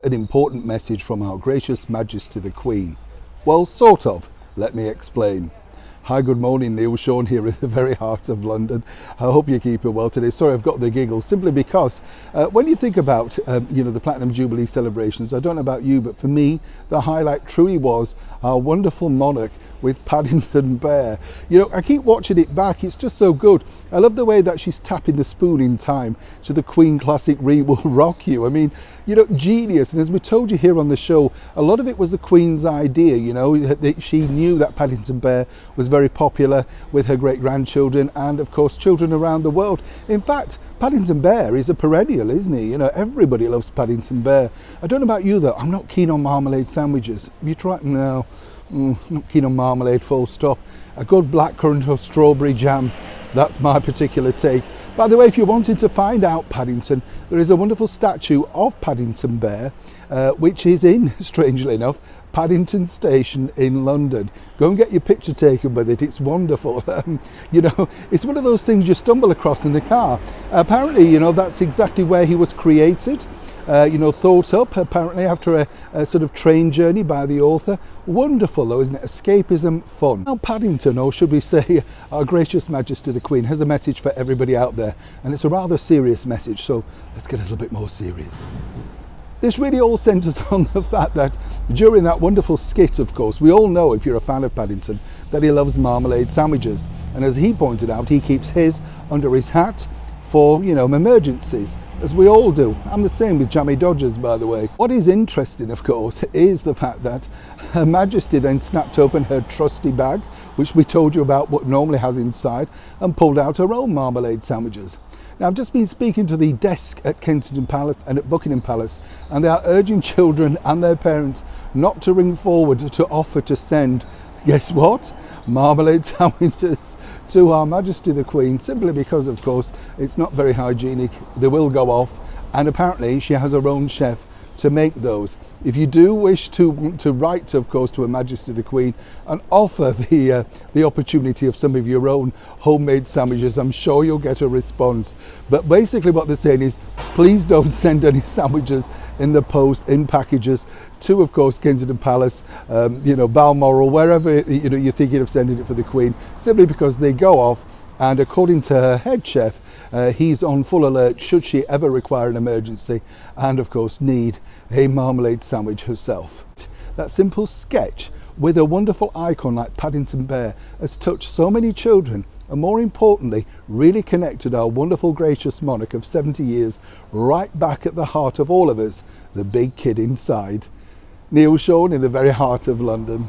An important message from Our Gracious Majesty the Queen. Well, sort of. Let me explain. Hi, good morning, Neil Sean here in the very heart of London. I hope you're keeping well today. Sorry, I've got the giggles simply because when you think about the Platinum Jubilee celebrations, I don't know about you, but for me, the highlight truly was our wonderful monarch with Paddington Bear. I keep watching it back, it's just so good. I love the way that she's tapping the spoon in time to the Queen classic "We Will Rock You." I mean, genius. And as we told you here on the show, a lot of it was the Queen's idea. She knew that Paddington Bear was very popular with her great-grandchildren and of course children around the world. In fact, Paddington Bear is a perennial, isn't he? Everybody loves Paddington Bear. I don't know about you though, I'm not keen on marmalade sandwiches. Have you tried? No, not keen on marmalade, full stop. A good blackcurrant or strawberry jam, that's my particular take. By the way, if you wanted to find out Paddington, there is a wonderful statue of Paddington Bear, which is in, strangely enough, Paddington Station in London. Go and get your picture taken with it, it's wonderful. It's one of those things you stumble across in the car. Apparently, that's exactly where he was created. Thought up apparently after a sort of train journey by the author. Wonderful though, isn't it? Escapism, fun. Now Paddington, or should we say Our Gracious Majesty the Queen, has a message for everybody out there, and it's a rather serious message, so let's get a little bit more serious. This really all centres on the fact that during that wonderful skit, of course, we all know, if you're a fan of Paddington, that he loves marmalade sandwiches, and as he pointed out, he keeps his under his hat for emergencies, as we all do. I'm the same with Jammy Dodgers, by the way. What is interesting, of course, is the fact that Her Majesty then snapped open her trusty bag, which we told you about what normally has inside, and pulled out her own marmalade sandwiches. Now, I've just been speaking to the desk at Kensington Palace and at Buckingham Palace, and they are urging children and their parents not to ring forward to offer to send, guess what? Marmalade sandwiches to Our Majesty the Queen, simply because, of course, it's not very hygienic. They will go off, and apparently she has her own chef to make those. If you do wish to write, of course, to Her Majesty the Queen and offer the opportunity of some of your own homemade sandwiches, I'm sure you'll get a response. But basically what they're saying is, please don't send any sandwiches in the post, in packages, to, of course, Kensington Palace, Balmoral, wherever you're thinking of sending it for the Queen, simply because they go off, and according to her head chef, he's on full alert should she ever require an emergency and, of course, need a marmalade sandwich herself. That simple sketch with a wonderful icon like Paddington Bear has touched so many children, and more importantly, really connected our wonderful gracious monarch of 70 years right back at the heart of all of us, the big kid inside. Neil Sean in the very heart of London.